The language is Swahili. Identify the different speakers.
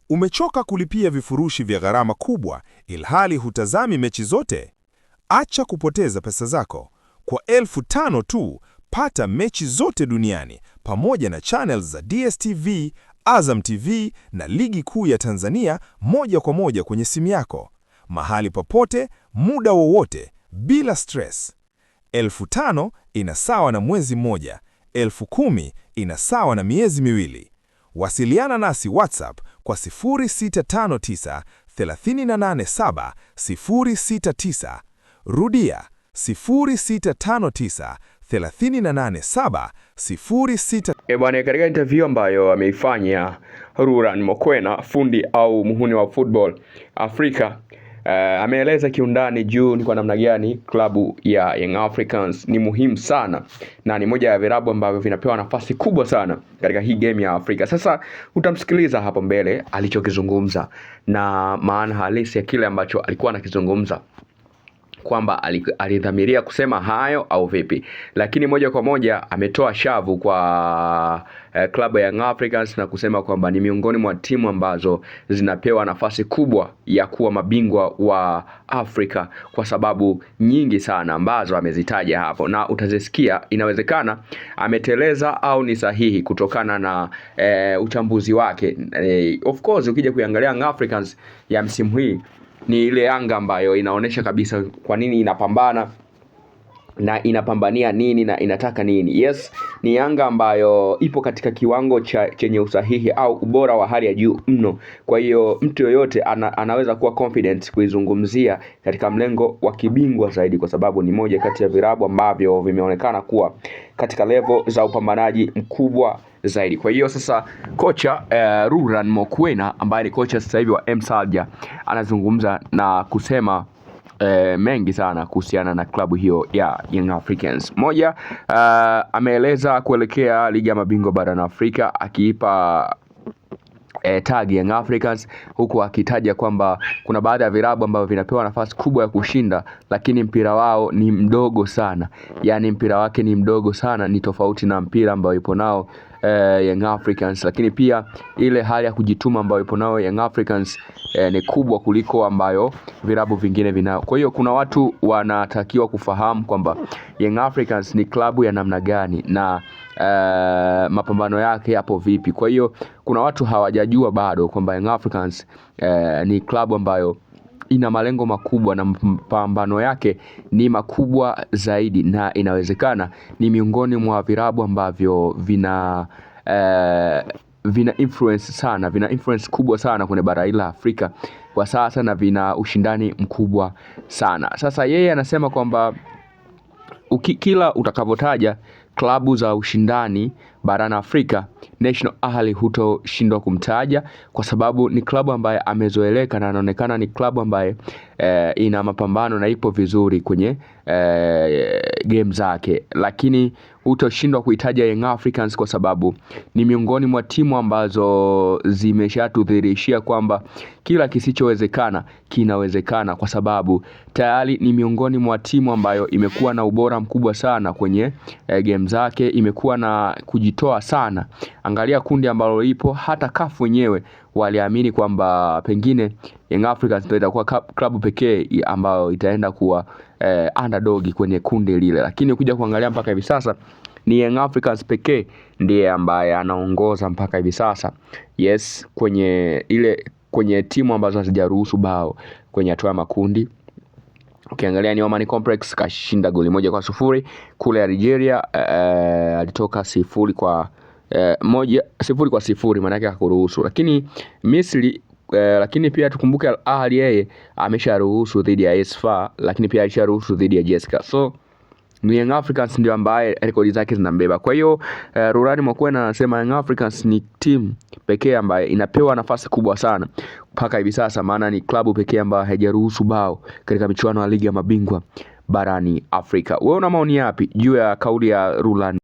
Speaker 1: Umechoka kulipia vifurushi vya gharama kubwa ilhali hutazami mechi zote? Acha kupoteza pesa zako. Kwa 5,000 tu, pata mechi zote duniani pamoja na channels za DStv, Azam TV na Ligi Kuu ya Tanzania moja kwa moja kwenye simu yako. Mahali popote, muda wowote, bila stress. 5,000 inasawa na mwezi mmoja. 10,000 inasawa na miezi miwili. Wasiliana nasi WhatsApp kwa 0659 387 069. Rudia 0659 387 069.
Speaker 2: Bwana, katika interview ambayo ameifanya Rurhan Mokoena, fundi au muhuni wa football Afrika, ameeleza kiundani juu ni kwa namna gani klabu ya Young Africans ni muhimu sana na ni moja ya vilabu ambavyo vinapewa nafasi kubwa sana katika hii game ya Afrika. Sasa utamsikiliza hapo mbele alichokizungumza na maana halisi ya kile ambacho alikuwa anakizungumza, kwamba alidhamiria kusema hayo au vipi. Lakini moja kwa moja ametoa shavu kwa klabu ya Young Africans na kusema kwamba ni miongoni mwa timu ambazo zinapewa nafasi kubwa ya kuwa mabingwa wa Afrika kwa sababu nyingi sana ambazo amezitaja hapo, na utazisikia. Inawezekana ameteleza au ni sahihi kutokana na uchambuzi wake. Of course ukija kuangalia Young Africans ya msimu hii ni ile Yanga ambayo inaonesha kabisa kwa nini inapambana na inapambania nini na inataka nini. Yes, ni Yanga ambayo ipo katika kiwango chenye usahihi au ubora wa hali ya juu mno. Kwa hiyo mtu yoyote anaweza kuwa confident kuizungumzia katika mlengo wa kibingwa zaidi, kwa sababu ni moja kati ya vilabu ambavyo vimeonekana kuwa katika level za upambanaji mkubwa zaidi. Kwa hiyo sasa kocha Rurhan Mokoena ambaye ni kocha sasa hivi wa Msaja anazungumza na kusema mengi sana kuhusiana na klabu hiyo ya Young Africans. Moja, ameeleza kuelekea ligi ya mabingwa barani Afrika akiipa tag Young Africans, huku akitaja kwamba kuna baadhi ya vilabu ambavyo vinapewa nafasi kubwa ya kushinda lakini mpira wao ni mdogo sana. Yaani mpira wake ni mdogo sana, ni tofauti na mpira ambao ipo nao Young Africans. Lakini pia ile hali ya kujituma ambayo ipo nao Young Africans ni kubwa kuliko ambayo vilabu vingine vinao. Kwa hiyo kuna watu wanatakiwa kufahamu kwamba Young Africans ni klabu ya namna gani na mapambano yake yapo vipi. Kwa hiyo kuna watu hawajajua bado kwamba Young Africans ni klabu ambayo ina malengo makubwa na mapambano yake ni makubwa zaidi, na inawezekana ni miongoni mwa vilabu ambavyo vina influence sana, vina influence kubwa sana kwenye bara la Afrika kwa sasa na vina ushindani mkubwa sana. Sasa yeye anasema kwamba kila utakavotaja klabu za ushindani barani Afrika, National Ahli hutoshindwa kumtaja kwa sababu ni klabu ambaye amezoeleka na anaonekana ni klabu ambaye ina mapambano na ipo vizuri kwenye game zake. Lakini hutoshindwa kuitaja Young Africans kwa sababu ni miongoni mwa timu ambazo zimeshatudhihirishia kwamba kila kisichowezekana kinawezekana, kwa sababu tayari ni miongoni mwa timu ambayo imekuwa na ubora mkubwa sana kwenye game zake, imekuwa na kujitoa sana. Angalia kundi ambalo ipo, hata CAF wenyewe waliamini kwamba pengine Young Africans ndio itakuwa klabu pekee ambayo itaenda kuwa underdog kwenye kundi lile. Lakini ukija kuangalia mpaka hivi sasa ni Young Africans pekee ndiye ambaye anaongoza mpaka hivi sasa. Yes, kwenye timu ambazo hazijaruhusu bao kwenye hatua ya makundi. Ukiangalia ni Oman Complex kashinda goli 1-0. Kule Algeria alitoka 0-0, maana yake hakuruhusu. Lakini Misri lakini pia tukumbuke Al Ahly yeye amesharuhusu dhidi ya AS FAR, lakini pia alisharuhusu dhidi ya JSK. So ni Young Africans ndio ambaye rekodi zake zinambeba. Kwa hiyo Rurhan Mokoena anasema Young Africans ni team pekee ambaye inapewa nafasi kubwa sana mpaka hivi sasa, maana ni klabu pekee ambayo haijaruhusu bao katika michuano ya ligi ya mabingwa barani Afrika. Wewe una maoni yapi juu ya kauli ya Rurhan?